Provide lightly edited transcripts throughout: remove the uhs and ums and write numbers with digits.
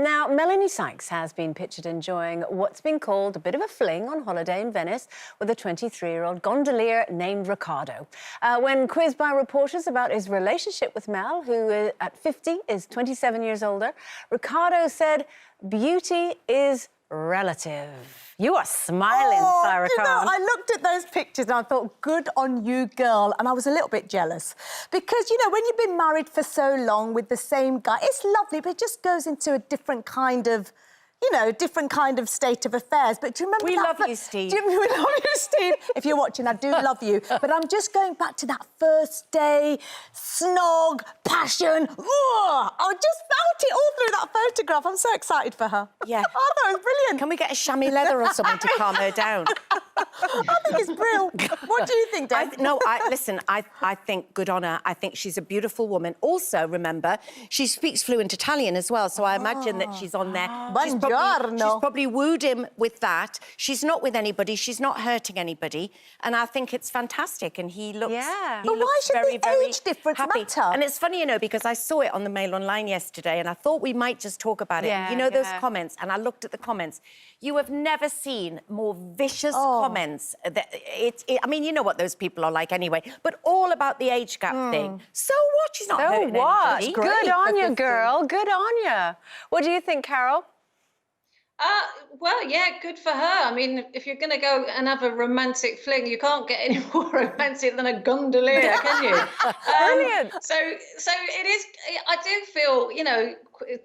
Now, Melanie Sykes has been pictured enjoying what's been called a bit of a fling on holiday in Venice with a 23-year-old gondolier named Ricardo. When quizzed by reporters about his relationship with Mel, who at 50 is 27 years older, Ricardo said, "Beauty is relative." You are smiling, Saira. I looked at those pictures and I thought, good on you, girl. And I was a little bit jealous. Because, you know, when you've been married for so long with the same guy, it's lovely, but it just goes into a different kind of, you know, different kind of state of affairs. But do you remember We that? love you, Steve. We love you, Steve. If you're watching, I do love you. But I'm just going back to that first day, snog, passion. I just felt it all through that photograph. I'm so excited for her. Yeah. I thought it was brilliant. Can we get a chamois leather or something to calm her down? I think it's brilliant. What do you think, Dave? Listen, I think good on her. I think she's a beautiful woman. Also, remember, she speaks fluent Italian as well, so I imagine that she's on there. She's probably wooed him with that. She's not with anybody. She's not hurting anybody. And I think it's fantastic. And he looks, But why should very, the very age difference happy. matter? And it's funny, you know, because I saw it on the Mail Online yesterday and I thought we might just talk about it. Yeah, you know, those comments, and I looked at the comments. You have never seen more vicious comments. I mean, you know what those people are like anyway, but all about the age gap thing. So what? She's not hurting anybody. Good on you, girl. Good on you. What do you think, Carol? Well, yeah, good for her. I mean, if you're going to go and have a romantic fling, you can't get any more romantic than a gondolier, can you? Brilliant. So it is. I do feel, you know,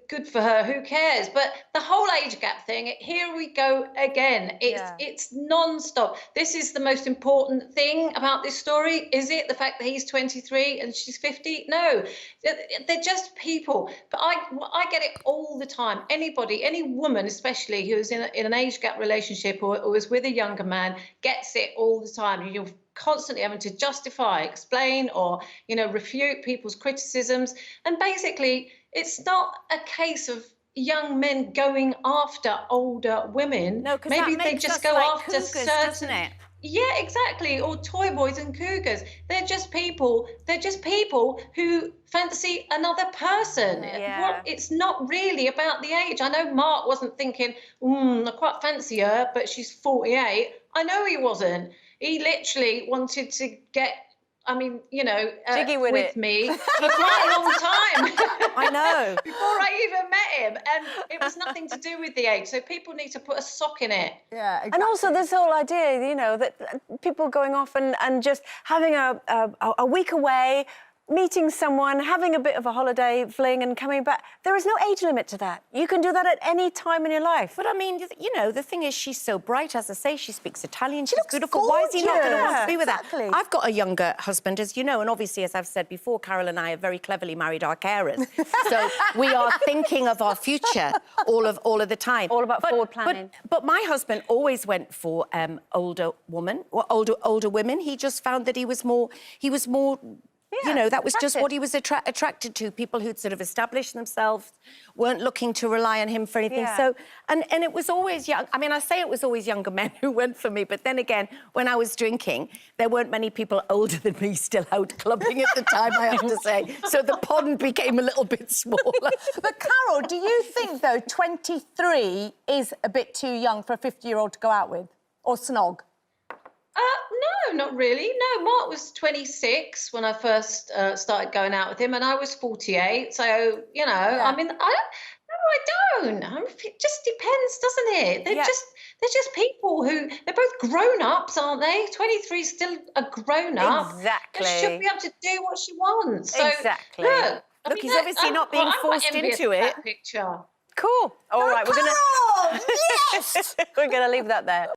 good for her. Who cares? But the whole age gap thing. Here we go again. It's non-stop. This is the most important thing about this story. Is it the fact that he's 23 and she's 50? No, they're just people. But I get it all the time. Anybody, any woman, especially who's in an age gap relationship or is with a younger man, gets it all the time. You're constantly having to justify, explain, or, you know, refute people's criticisms. And basically, it's not a case of young men going after older women. No, because maybe that they makes just us go like after cougars, doesn't certain. it? Yeah, exactly. Or toy boys and cougars. They're just people. They're just people who fancy another person. Yeah. It's not really about the age. I know Mark wasn't thinking, I quite fancy her, but she's 48. I know he wasn't. He literally wanted to get, I mean, you know, jiggy with me for quite a long time. I know. Before I even met him. And it was nothing to do with the age. So people need to put a sock in it. Yeah, exactly. And also this whole idea, you know, that people going off and just having a week away, meeting someone, having a bit of a holiday fling and coming back. There is no age limit to that. You can do that at any time in your life. But I mean, you know, the thing is, she's so bright. As I say, she speaks Italian. She's looks beautiful. Why is he not going to want to be with Exactly. her? I've got a younger husband, as you know, and obviously, as I've said before, Carol and I have very cleverly married our carers. So we are thinking of our future all of the time. All about forward planning. But my husband always went for older women. He just found that he was more. You know, that was just what he was attracted to. People who'd sort of established themselves, weren't looking to rely on him for anything. Yeah. So, and it was always young. I mean, I say it was always younger men who went for me, but then again, when I was drinking, there weren't many people older than me still out clubbing at the time, I have to say. So the pond became a little bit smaller. But Carol, do you think, though, 23 is a bit too young for a 50-year-old to go out with? Or snog? No, not really. No, Mark was 26 when I first started going out with him, and I was 48. So, you know, I mean, I don't. It just depends, doesn't it? They're just people who, they're both grown-ups, aren't they? 23 is still a grown-up. Exactly. She should be able to do what she wants. So, Exactly. Look, He's obviously not being forced into it. That picture. Cool. All right, we're going to... Yes! We're going to leave that there.